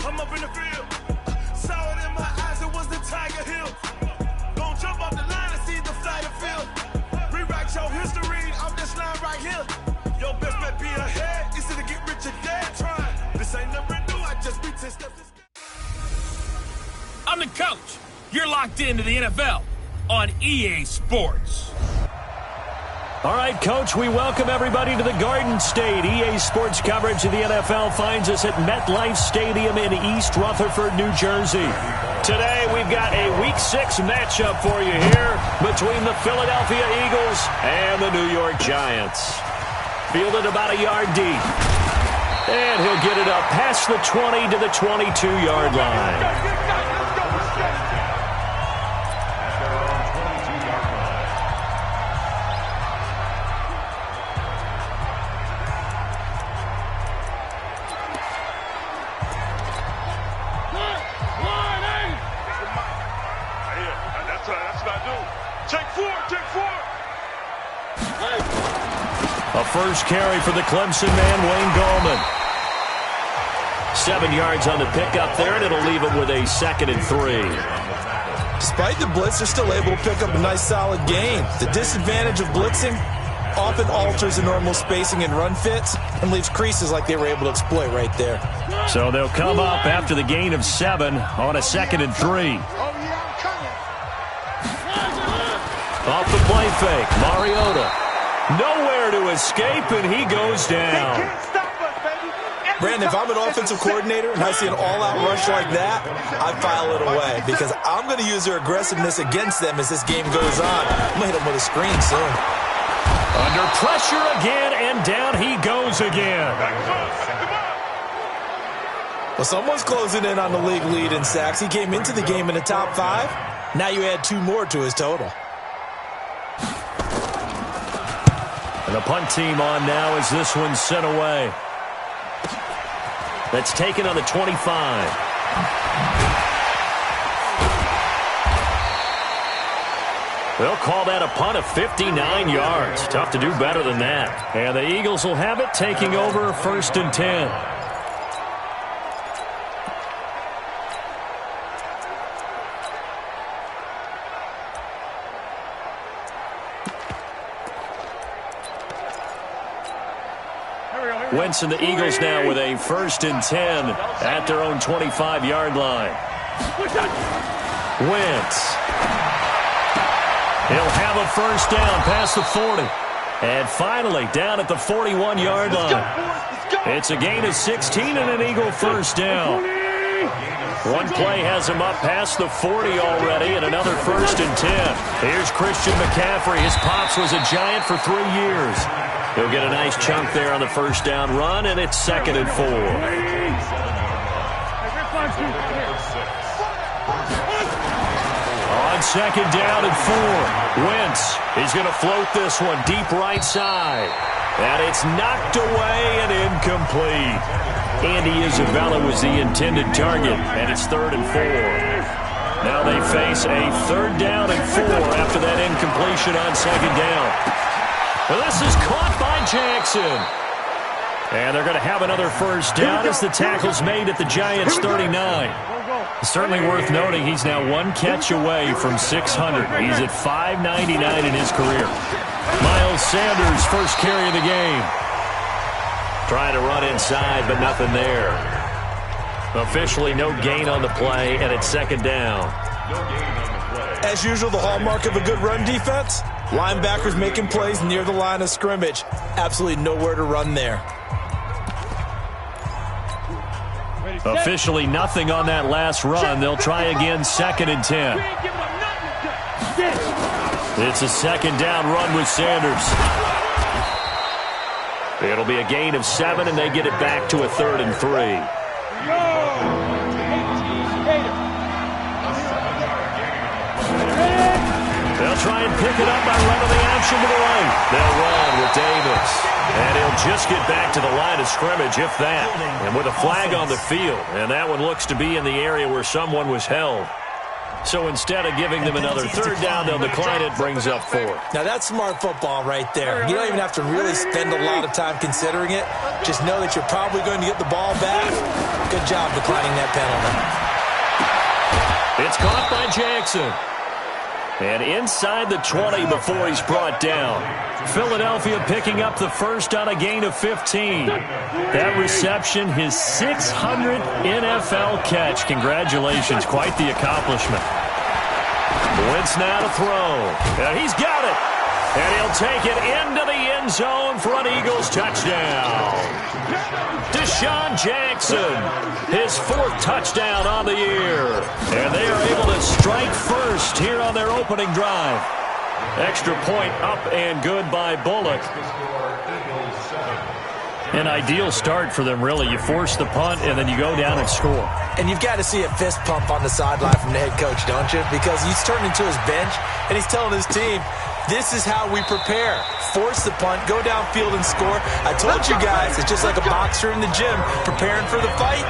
I'm up in the field. Saw it in my eyes, it was the Tiger Hill. Don't jump off the line and see the flight of field. Rewrite your history off this line right here. Your best bet be ahead. Easy to get rich or dead trying. This ain't never new, I just be 10 steps. I'm the coach. You're locked into the NFL on EA Sports. All right, Coach, we welcome everybody to the Garden State. EA Sports coverage of the NFL finds us at MetLife Stadium in East Rutherford, New Jersey. Today, we've got a Week 6 matchup for you here between the Philadelphia Eagles and the New York Giants. Fielded about a yard deep. And he'll get it up past the 20 to the 22-yard line. A first carry for the Clemson man, Wayne Gallman. 7 yards on the pickup there, and it'll leave him with a 2nd and 3. Despite the blitz, they're still able to pick up a nice, solid gain. The disadvantage of blitzing often alters the normal spacing and run fits and leaves creases like they were able to exploit right there. So they'll come up after the gain of 7 on a 2nd and 3. Off the play fake, Mariota. Nowhere to escape, and he goes down. Brandon, if I'm an offensive coordinator and I see an all-out rush like that, I file it away because I'm going to use their aggressiveness against them as this game goes on. I'm going to hit them with a screen soon. Under pressure again, and down he goes again. Well, someone's closing in on the league lead in sacks. He came into the game in the top 5. Now you add 2 more to his total. And the punt team on now as this one's sent away. That's taken on the 25. They'll call that a punt of 59 yards. Tough to do better than that. And the Eagles will have it, taking over 1st and 10. Wentz and the Eagles now with a 1st and 10 at their own 25-yard line. Wentz. He'll have a first down past the 40. And finally down at the 41-yard line. It's a gain of 16 and an Eagle first down. One play has him up past the 40 already, and another 1st and 10. Here's Christian McCaffrey. His pops was a Giant for 3 years. He'll get a nice chunk there on the first down run, and it's 2nd and 4. On 2nd down and 4, Wentz is going to float this one deep right side. And it's knocked away and incomplete. Andy Isabella was the intended target, and it's 3rd and 4. Now they face a 3rd down and 4 after that incompletion on 2nd down. Well, this is caught by Jackson. And they're going to have another first down as the tackle's made at the Giants' 39. Certainly worth noting he's now 1 catch away from 600. He's at 599 in his career. Miles Sanders, first carry of the game. Trying to run inside, but nothing there. Officially no gain on the play, and it's 2nd down. As usual, the hallmark of a good run defense, linebackers making plays near the line of scrimmage. Absolutely nowhere to run there. Officially nothing on that last run. They'll try again, 2nd and 10. It's a 2nd down run with Sanders. It'll be a gain of 7, and they get it back to a 3rd and 3. They'll try and pick it up by running the option to the right. They'll run with Davis. And he'll just get back to the line of scrimmage, if that. And with a flag on the field. And that one looks to be in the area where someone was held. So instead of giving them another 3rd down, they'll decline it, brings up 4. Now that's smart football right there. You don't even have to really spend a lot of time considering it. Just know that you're probably going to get the ball back. Good job declining that penalty. It's caught by Jackson. And inside the 20 before he's brought down. Philadelphia picking up the first on a gain of 15. That reception, his 600th NFL catch. Congratulations, quite the accomplishment. Wentz now to throw. And he's got it. And he'll take it into the end zone for an Eagles touchdown. Deshaun Jackson, his 4th touchdown on the year. And they are able to strike first here on their opening drive. Extra point up and good by Bullock. An ideal start for them, really. You force the punt, and then you go down and score. And you've got to see a fist pump on the sideline from the head coach, don't you? Because he's turned into his bench, and he's telling his team, this is how we prepare. Force the punt, go downfield and score. I told you guys, it's just like a boxer in the gym preparing for the fight.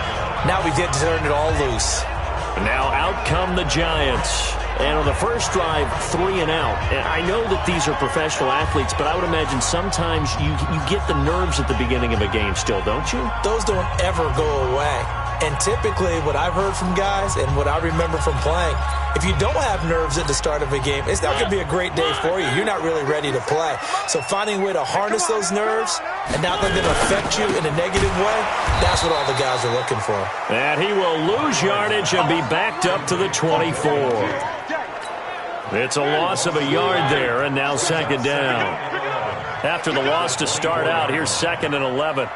Now we get to turn it all loose. Now out come the Giants. And on the first drive, 3 and out. And I know that these are professional athletes, but I would imagine sometimes you get the nerves at the beginning of a game still, don't you? Those don't ever go away. And typically what I've heard from guys and what I remember from playing, if you don't have nerves at the start of a game, it's not going to be a great day for you. You're not really ready to play. So finding a way to harness those nerves and not let them affect you in a negative way, that's what all the guys are looking for. And he will lose yardage and be backed up to the 24. It's a loss of a yard there, and now second down. After the loss to start out, here's 2nd and 11.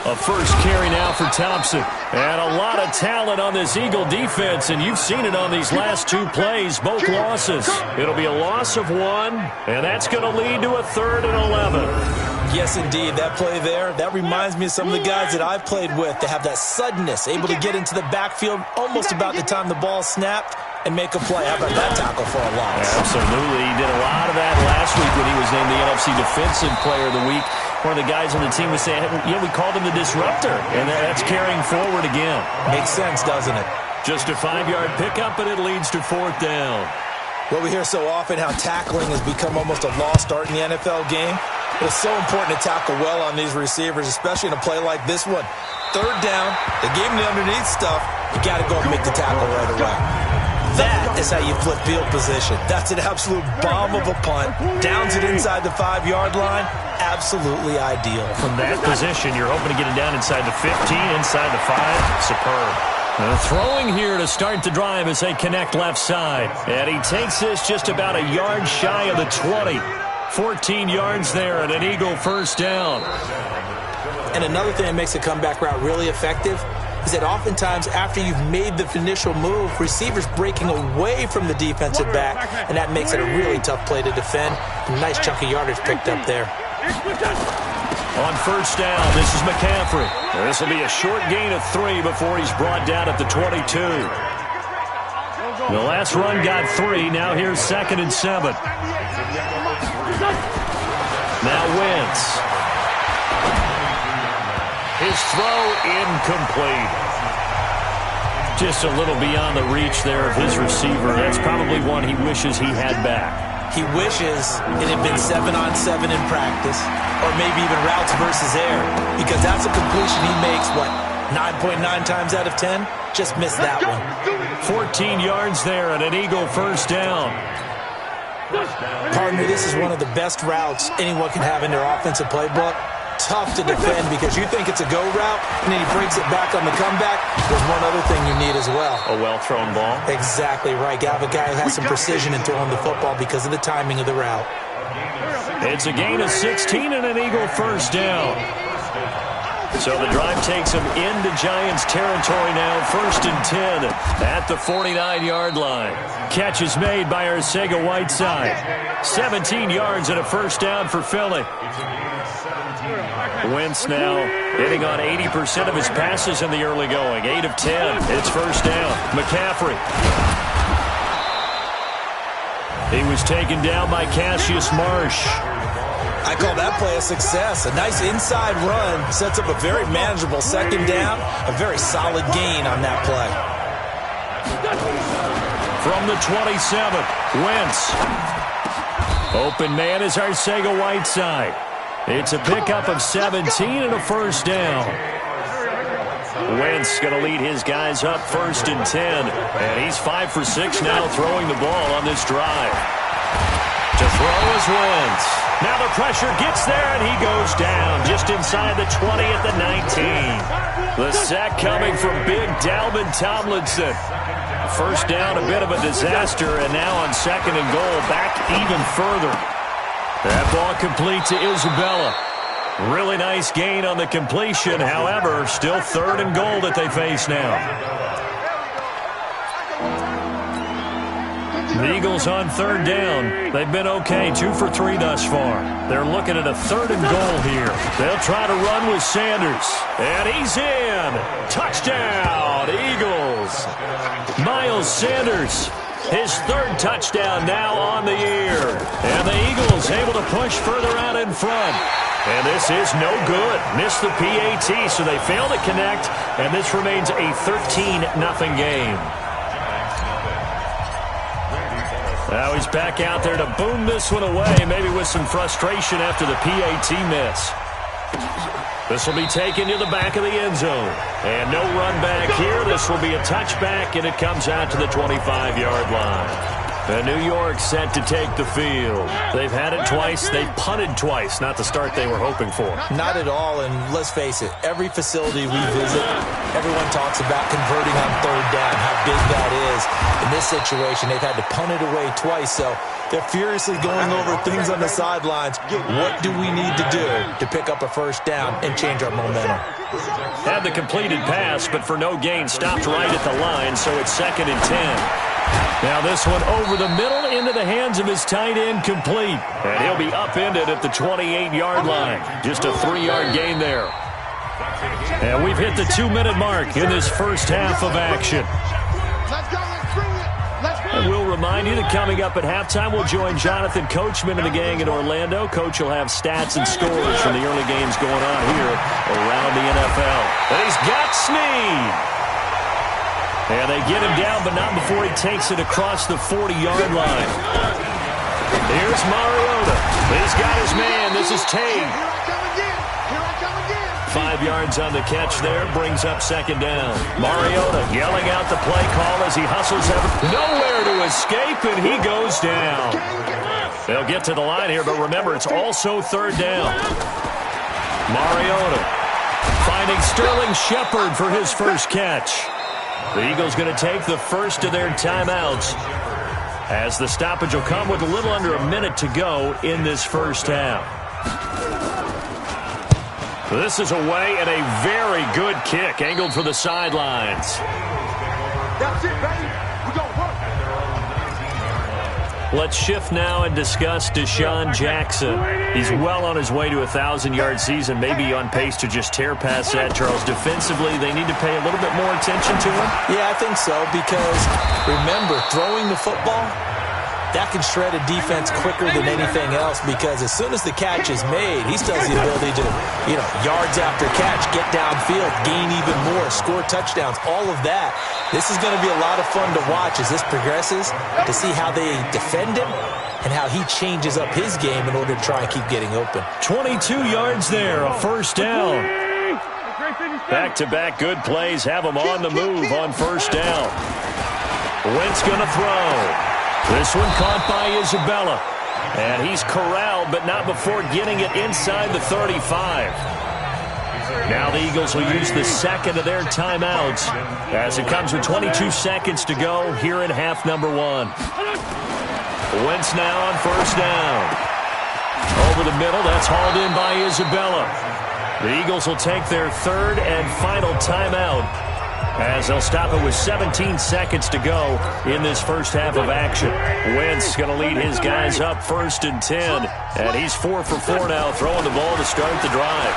A first carry now for Thompson. And a lot of talent on this Eagle defense, and you've seen it on these last 2 plays, both losses. It'll be a loss of 1, and that's going to lead to a 3rd and 11. Yes, indeed. That play there, that reminds me of some of the guys that I've played with. They have that suddenness, able to get into the backfield almost about the time the ball snapped and make a play. How about that tackle for a loss? Absolutely. He did a lot of that last week when he was named the NFC Defensive Player of the Week. One of the guys on the team was saying, yeah, we called him the disruptor, and that's carrying forward again. Makes sense, doesn't it? Just a 5-yard pickup, and it leads to 4th down. Well, we hear so often how tackling has become almost a lost art in the NFL game. It's so important to tackle well on these receivers, especially in a play like this one. 3rd down, they gave him the underneath stuff. You got to go and make the tackle right away. That is how you flip field position. That's an absolute bomb of a punt. Downs it inside the 5-yard line. Absolutely ideal. From that position, you're hoping to get it down inside the 15, inside the 5. Superb. Throwing here to start the drive as they connect left side. And he takes this just about a yard shy of the 20. 14 yards there and an Eagle first down. And another thing that makes a comeback route really effective is that oftentimes after you've made the initial move, receivers breaking away from the defensive back, and that makes it a really tough play to defend. A nice chunk of yardage picked up there. On first down, this is McCaffrey. This will be a short gain of 3 before he's brought down at the 22. The last run got 3. Now here's 2nd and 7. Now Wentz. His throw incomplete. Just a little beyond the reach there of his receiver. That's probably one he wishes he had back. He wishes it had been 7-on-7 in practice, or maybe even routes versus air, because that's a completion he makes, 9.9 times out of 10? Just missed that one. 14 yards there and an Eagle first down. Partner, this is one of the best routes anyone can have in their offensive playbook. Tough to defend because you think it's a go route, and then he breaks it back on the comeback. There's one other thing you need as well. A well-thrown ball? Exactly right. You have a guy who has some precision in throwing the football because of the timing of the route. It's a gain of 16 and an Eagle first down. So the drive takes him into Giants territory now, 1st and 10 at the 49-yard line. Catch is made by Arcega-Whiteside. 17 yards and a first down for Philly. Wentz now hitting on 80% of his passes in the early going. 8 of 10. It's first down. McCaffrey. He was taken down by Cassius Marsh. I call that play a success. A nice inside run sets up a very manageable 2nd down. A very solid gain on that play. From the 27, Wentz. Open man is Arcega-Whiteside. It's a pickup of 17 and a first down. Wentz going to lead his guys up 1st and 10. And he's 5 for 6 now throwing the ball on this drive. To throw is Wentz. Now the pressure gets there, and he goes down just inside the 20 at the 19. The sack coming from big Dalvin Tomlinson. First down, a bit of a disaster, and now on 2nd and goal, back even further. That ball complete to Isabella. Really nice gain on the completion. However, still 3rd and goal that they face now. The Eagles on 3rd down. They've been okay, 2 for 3 thus far. They're looking at a 3rd and goal here. They'll try to run with Sanders. And he's in. Touchdown, Eagles. Miles Sanders, his 3rd touchdown now on the year. And the Eagles able to push further out in front. And this is no good. Missed the PAT, so they fail to connect. And this remains a 13-0 game. Now he's back out there to boom this one away, maybe with some frustration after the PAT miss. This will be taken to the back of the end zone. And no run back here. This will be a touchback, and it comes out to the 25-yard line. And New York set to take the field. They've had it twice. They've punted twice. Not the start they were hoping for. Not at all, and let's face it, every facility we visit, everyone talks about converting on 3rd down, how big that is. In this situation, they've had to punt it away twice, so they're furiously going over things on the sidelines. What do we need to do to pick up a 1st down and change our momentum? Had the completed pass, but for no gain, stopped right at the line, so it's 2nd and 10. Now this one over the middle into the hands of his tight end, complete. And he'll be upended at the 28-yard line. Just a 3-yard gain there. And we've hit the 2-minute mark in this first half of action. And we'll remind you that coming up at halftime, we'll join Jonathan Coachman and the gang in Orlando. Coach will have stats and scores from the early games going on here around the NFL. And he's got Snead. And they get him down, but not before he takes it across the 40-yard line. Here's Mariota. He's got his man. This is Tate. 5 yards on the catch there. Brings up 2nd down. Mariota yelling out the play call as he hustles. Nowhere to escape, and he goes down. They'll get to the line here, but remember, it's also 3rd down. Mariota finding Sterling Shepard for his first catch. The Eagles going to take the first of their timeouts as the stoppage will come with a little under a minute to go in this first half. This is away and a very good kick angled for the sidelines. That's it, baby. We're going to work. Let's shift now and discuss Deshaun Jackson. He's well on his way to a 1,000-yard season, maybe on pace to just tear past that, Charles. Defensively, they need to pay a little bit more attention to him? Yeah, I think so, because remember, throwing the football, that can shred a defense quicker than anything else, because as soon as the catch is made, he still has the ability to, yards after catch, get downfield, gain even more, score touchdowns, all of that. This is going to be a lot of fun to watch as this progresses, to see how they defend him and how he changes up his game in order to try and keep getting open. 22 yards there, a first down. Back-to-back good plays have him on the move on first down. Wentz going to throw. This one caught by Isabella. And he's corralled, but not before getting it inside the 35. Now the Eagles will use the second of their timeouts as it comes with 22 seconds to go here in half number 1. Wentz now on first down. Over the middle, that's hauled in by Isabella. The Eagles will take their third and final timeout as they'll stop it with 17 seconds to go in this first half of action. Wentz going to lead his guys up 1st and 10. And he's 4 for 4 now, throwing the ball to start the drive.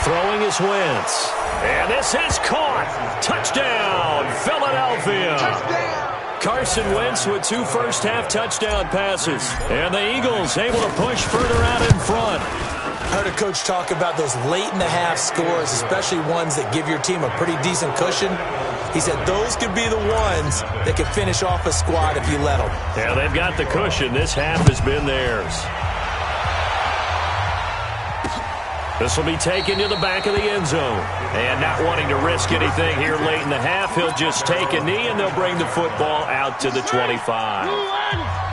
Throwing is Wentz. And this is caught. Touchdown, Philadelphia. Carson Wentz with 2 first-half touchdown passes. And the Eagles able to push further out in front. I heard a coach talk about those late-in-the-half scores, especially ones that give your team a pretty decent cushion. He said those could be the ones that could finish off a squad if you let them. Yeah, they've got the cushion. This half has been theirs. This will be taken to the back of the end zone. And not wanting to risk anything here late in the half, he'll just take a knee, and they'll bring the football out to the 25.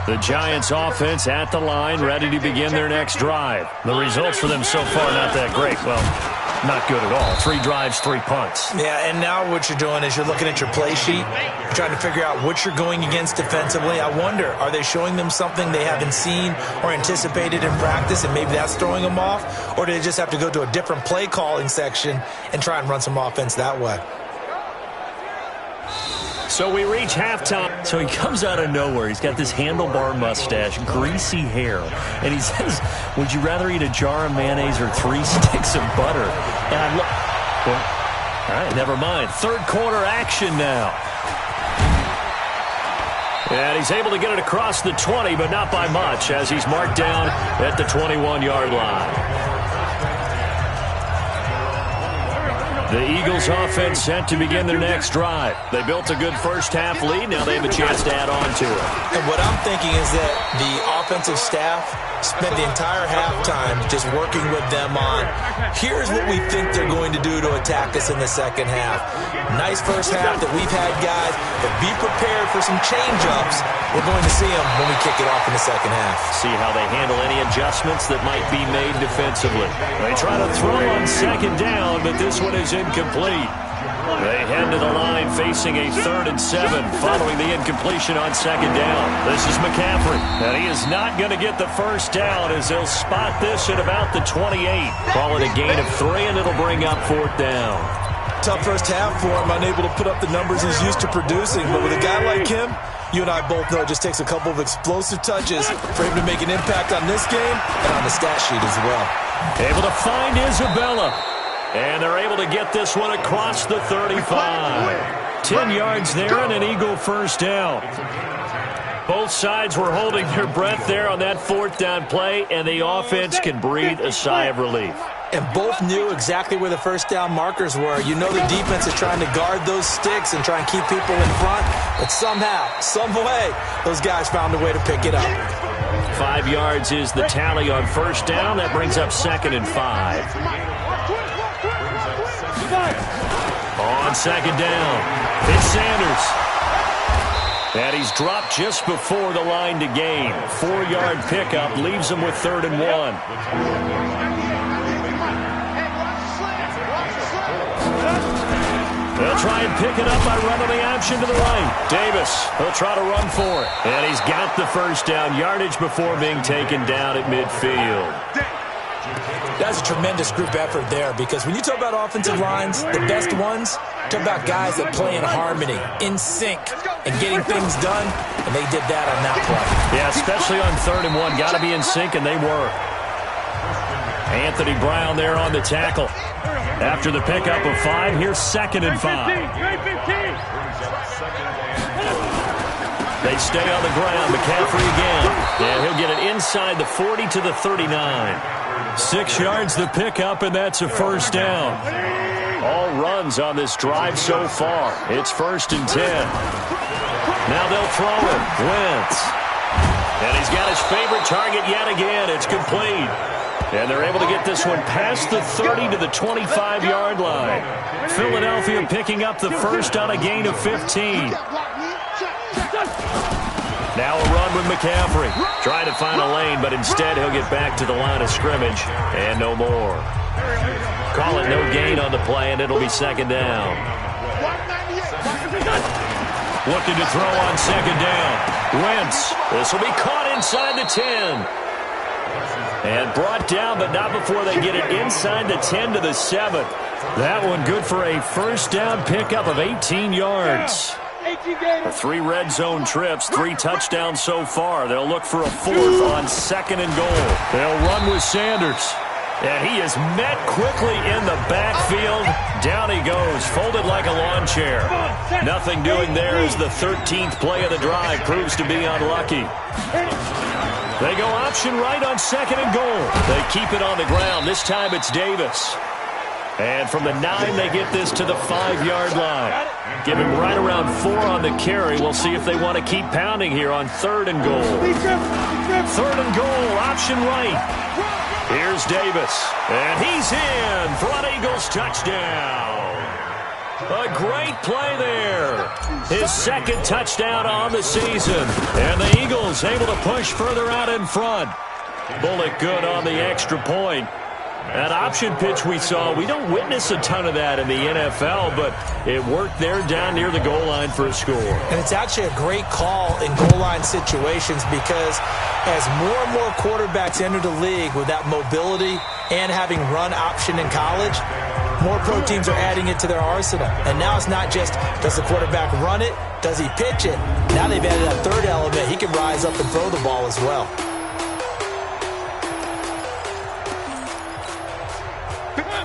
The Giants offense at the line, ready to begin their next drive. The results for them so far, not that great. Well, not good at all. 3 drives, 3 punts. Yeah, and now what you're doing is you're looking at your play sheet, trying to figure out what you're going against defensively. I wonder, are they showing them something they haven't seen or anticipated in practice, and maybe that's throwing them off? Or do they just have to go to a different play calling section and try and run some offense that way? So we reach halftime. So he comes out of nowhere. He's got this handlebar mustache, greasy hair, and he says, would you rather eat a jar of mayonnaise or 3 sticks of butter? And I look, well, all right, never mind. Third quarter action now. And he's able to get it across the 20, but not by much, as he's marked down at the 21-yard line. The Eagles offense set to begin their next drive. They built a good first-half lead. Now they have a chance to add on to it. And what I'm thinking is that the offensive staff spent the entire halftime just working with them on, here's what we think they're going to do to attack us in the second half. Nice first half that we've had, guys, but be prepared for some change-ups. We're going to see them when we kick it off in the second half. See how they handle any adjustments that might be made defensively. They try to throw on second down, but this one is incomplete. They head to the line facing a 3rd and 7 following the incompletion on second down. This is McCaffrey, and he is not going to get the first down as they'll spot this at about the 28. Call it a gain of 3, and it'll bring up 4th down. Tough first half for him, unable to put up the numbers he's used to producing, but with a guy like him, you and I both know it just takes a couple of explosive touches for him to make an impact on this game and on the stat sheet as well. Able to find Isabella. And they're able to get this one across the 35. 10 yards there and an Eagle first down. Both sides were holding their breath there on that 4th down play, and the offense can breathe a sigh of relief. And both knew exactly where the first down markers were. You know the defense is trying to guard those sticks and try and keep people in front, but somehow, some way, those guys found a way to pick it up. 5 yards is the tally on first down. That brings up 2nd and 5. On second down, it's Sanders. And he's dropped just before the line to gain. 4-yard pickup leaves him with 3rd and 1. They'll try and pick it up by running the option to the right. Davis, he'll try to run for it. And he's got the first down yardage before being taken down at midfield. That's a tremendous group effort there, because when you talk about offensive lines, the best ones, talk about guys that play in harmony, in sync, and getting things done, and they did that on that play. Yeah, especially on 3rd and 1. Got to be in sync, and they were. Anthony Brown there on the tackle. After the pickup of 5, here's 2nd and 5. They stay on the ground. McCaffrey again. And he'll get it inside the 40 to the 39. 6 yards the pickup, and that's a first down. All runs on this drive so far. It's 1st and 10. Now they'll throw it. Wentz. And he's got his favorite target yet again. It's complete. And they're able to get this one past the 30 to the 25-yard line. Philadelphia picking up the first on a gain of 15. Now a run with McCaffrey. Trying to find a lane, but instead he'll get back to the line of scrimmage. And no more. Call it no gain on the play, and it'll be 2nd down. Looking to throw on 2nd down. Wentz. This will be caught inside the 10. And brought down, but not before they get it inside the 10 to the 7. That one good for a first down pickup of 18 yards. 3 red zone trips, 3 touchdowns so far. They'll look for a 4th on 2nd and goal. They'll run with Sanders. And he is met quickly in the backfield. Down he goes, folded like a lawn chair. Nothing doing there as the 13th play of the drive proves to be unlucky. They go option right on 2nd and goal. They keep it on the ground. This time it's Davis. And from the 9, they get this to the 5-yard line. Give him right around 4 on the carry. We'll see if they want to keep pounding here on 3rd and goal. 3rd and goal, option right. Here's is Davis. And he's in for an Eagles touchdown. A great play there. His second touchdown on the season. And the Eagles able to push further out in front. Bullock good on the extra point. That option pitch we saw, we don't witness a ton of that in the NFL, but it worked there down near the goal line for a score. And it's actually a great call in goal line situations because as more and more quarterbacks enter the league with that mobility and having run option in college, more pro teams are adding it to their arsenal. And now it's not just, does the quarterback run it? Does he pitch it? Now they've added that third element. He can rise up and throw the ball as well.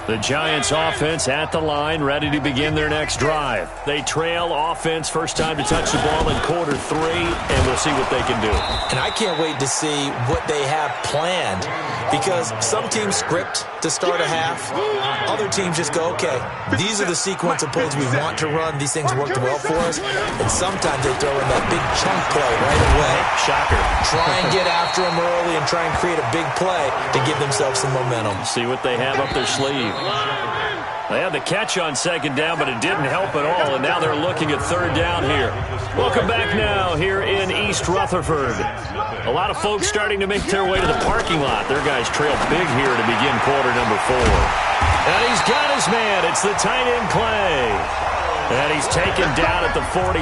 The Giants offense at the line, ready to begin their next drive. They trail offense, first time to touch the ball in quarter 3, and we'll see what they can do. And I can't wait to see what they have planned because some teams script to start a half. Other teams just go, okay, these are the sequence of plays we want to run. These things worked well for us. And sometimes they throw in that big chunk play right away. Shocker. Try and get after them early and try and create a big play to give themselves some momentum. See what they have up their sleeve. They had the catch on second down, but it didn't help at all, and now they're looking at third down here. Welcome back now here in East Rutherford. A lot of folks starting to make their way to the parking lot. Their guys trail big here to begin quarter number 4. And he's got his man. It's the tight end Clay. And he's taken down at the 43,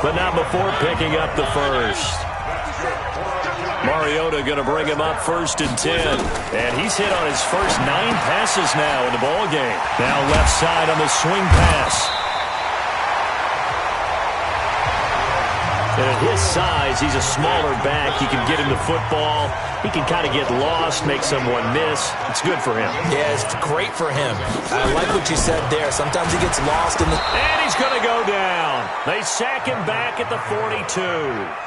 but not before picking up the first. Mariota going to bring him up 1st and 10. And he's hit on his first 9 passes now in the ball game. Now left side on the swing pass. And at his size, he's a smaller back. You can get him the football. He can kind of get lost, make someone miss. It's good for him. Yeah, it's great for him. I like what you said there. Sometimes he gets lost in the... And he's going to go down. They sack him back at the 42.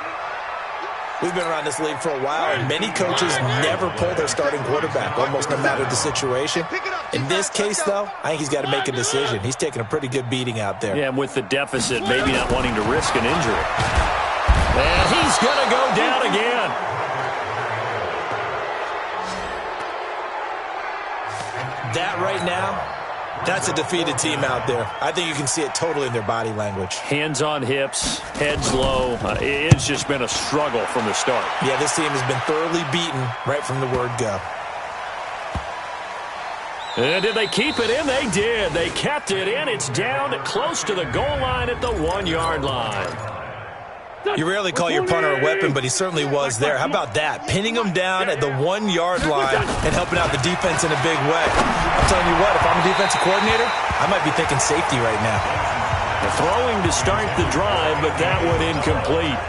We've been around this league for a while, and many coaches never pull their starting quarterback, almost no matter the situation. In this case, though, I think he's got to make a decision. He's taking a pretty good beating out there. Yeah, and with the deficit, maybe not wanting to risk an injury. And he's going to go down again. That right now, that's a defeated team out there. I think you can see it totally in their body language. Hands on hips, heads low. It's just been a struggle from the start. Yeah, this team has been thoroughly beaten right from the word go. And did they keep it in? They did. They kept it in. It's down close to the goal line at the 1-yard line. You rarely call your punter a weapon, but he certainly was there. How about that? Pinning him down at the 1-yard line and helping out the defense in a big way. I'm telling you what, if I'm a defensive coordinator, I might be thinking safety right now. The throwing to start the drive, but that one incomplete.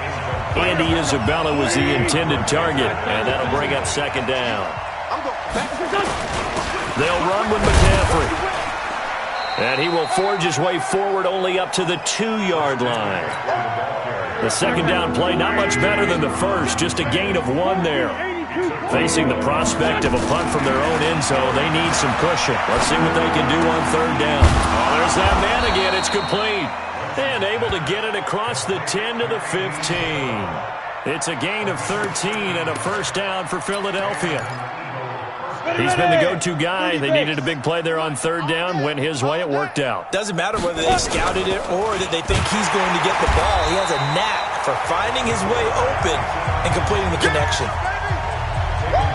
Andy Isabella was the intended target, and that'll bring up second down. They'll run with McCaffrey. And he will forge his way forward only up to the 2-yard line. The second down play, not much better than the first, just a gain of 1 there. Facing the prospect of a punt from their own end zone, they need some cushion. Let's see what they can do on third down. Oh, there's that man again. It's complete. And able to get it across the 10 to the 15. It's a gain of 13 and a first down for Philadelphia. He's been the go-to guy. They needed a big play there on third down. Went his way. It worked out. Doesn't matter whether they scouted it or that they think he's going to get the ball. He has a knack for finding his way open and completing the connection.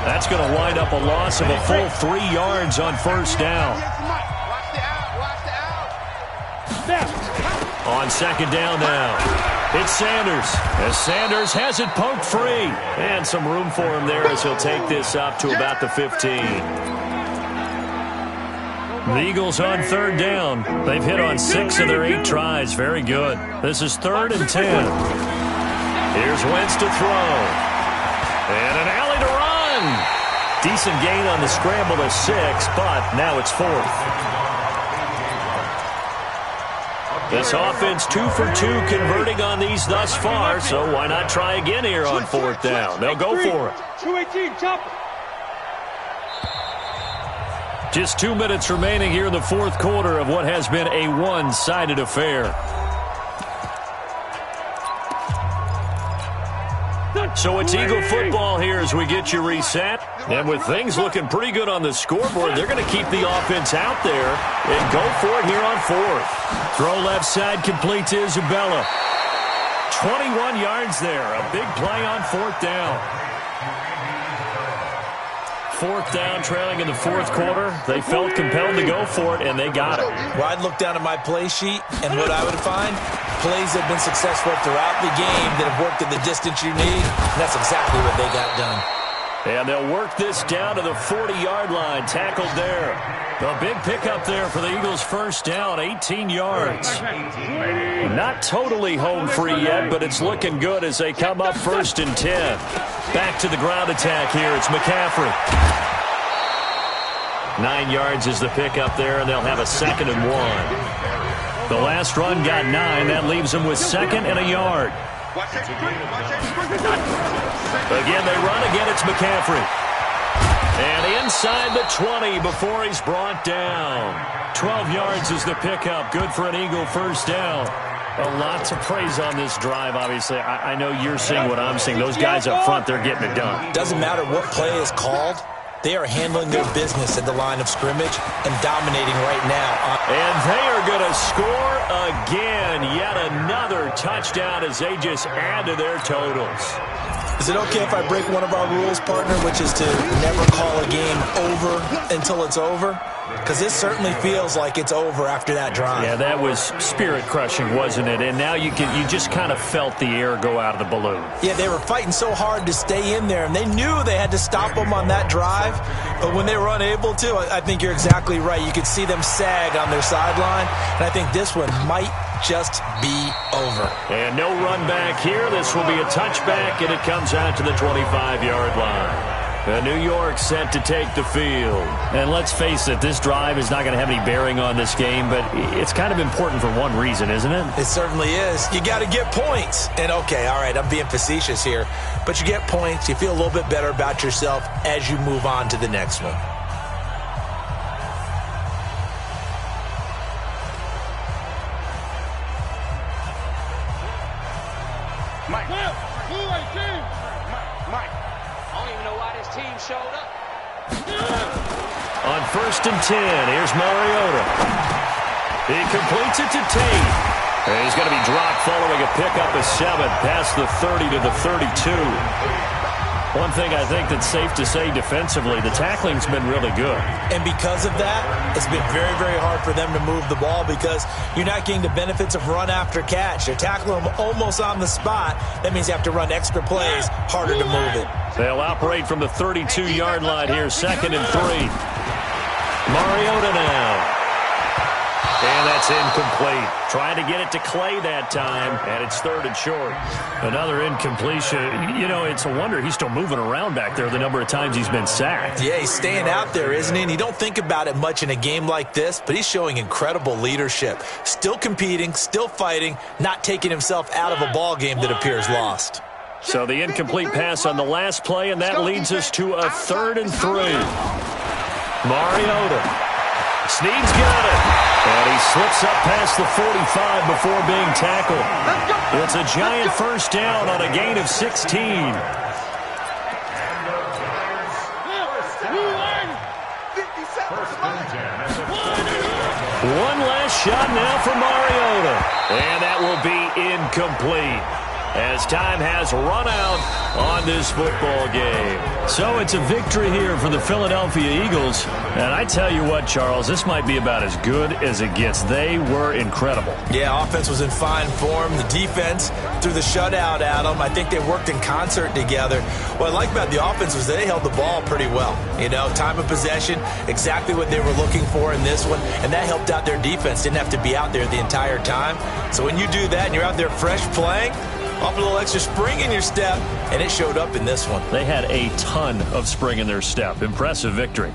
That's going to wind up a loss of a full 3 yards on first down. On second down now. It's Sanders, as Sanders has it poked free. And some room for him there as he'll take this up to about the 15. The Eagles on third down. They've hit on 6 of their 8 tries. Very good. This is 3rd and 10. Here's Wentz to throw. And an alley to run. Decent gain on the scramble to 6, but now it's 4th. This offense 2 for 2 converting on these thus far, so why not try again here on 4th down? They'll go for it. 218, chop. Just 2 minutes remaining here in the 4th quarter of what has been a one-sided affair. So it's Eagle football here as we get you reset. And with things looking pretty good on the scoreboard, they're going to keep the offense out there and go for it here on fourth. Throw left side complete to Isabella. 21 yards there. A big play on fourth down. Fourth down, trailing in the fourth quarter. They felt compelled to go for it, and they got it. Well, I'd look down at my play sheet, and what I would find, plays have been successful throughout the game that have worked at the distance you need, and that's exactly what they got done. And they'll work this down to the 40-yard line, tackled there. A big pickup there for the Eagles' first down, 18 yards. Not totally home free yet, but it's looking good as they come up 1st and 10. Back to the ground attack here. It's McCaffrey. 9 yards is the pickup there, and they'll have a 2nd and 1. The last run got 9. That leaves them with 2nd and a yard. Again, they run. Again, it's McCaffrey. And inside the 20 before he's brought down. 12 yards is the pickup. Good for an Eagle first down. A lot to praise on this drive, obviously. I know you're seeing what I'm seeing. Those guys up front, they're getting it done. Doesn't matter what play is called. They are handling their business at the line of scrimmage and dominating right now. And they are going to score again. Yet another touchdown as they just add to their totals. Is it okay if I break one of our rules, partner, which is to never call a game over until it's over? Because this certainly feels like it's over after that drive. Yeah, that was spirit-crushing, wasn't it? And now you just kind of felt the air go out of the balloon. Yeah, they were fighting so hard to stay in there, and they knew they had to stop them on that drive. But when they were unable to, I think you're exactly right. You could see them sag on their sideline, and I think this one might just be over. And no run back here. This will be a touchback, and it comes out to the 25-yard line. New York set to take the field. And let's face it, this drive is not going to have any bearing on this game, but it's kind of important for one reason, isn't it? It certainly is. You got to get points. And okay, all right, I'm being facetious here, but you get points, you feel a little bit better about yourself as you move on to the next one. Mike. I don't even know why this team showed up. On 1st and 10, here's Mariota. He completes it to Tate. And he's going to be dropped following a pickup of 7 past the 30 to the 32. One thing I think that's safe to say defensively, the tackling's been really good. And because of that, it's been very, very hard for them to move the ball because you're not getting the benefits of run after catch. They're tackling them almost on the spot. That means you have to run extra plays, harder to move it. They'll operate from the 32-yard line here, 2nd and 3. Mariota now. And that's incomplete. Trying to get it to Clay that time, and it's 3rd and short. Another incompletion. You know, it's a wonder he's still moving around back there the number of times he's been sacked. Yeah, he's staying out there, isn't he? And you don't think about it much in a game like this, but he's showing incredible leadership. Still competing, still fighting, not taking himself out of a ball game that appears lost. So the incomplete pass on the last play, and that leads us to a 3rd and 3. Mariota. Snead's got it. And he slips up past the 45 before being tackled. It's a giant first down on a gain of 16. One last shot now for Mariota. And that will be incomplete, as time has run out on this football game. So it's a victory here for the Philadelphia Eagles. And I tell you what, Charles, this might be about as good as it gets. They were incredible. Yeah, offense was in fine form. The defense threw the shutout at them. I think they worked in concert together. What I like about the offense was they held the ball pretty well. You know, time of possession, exactly what they were looking for in this one. And that helped out their defense. Didn't have to be out there the entire time. So when you do that and you're out there fresh playing, off a little extra spring in your step, and it showed up in this one. They had a ton of spring in their step. Impressive victory.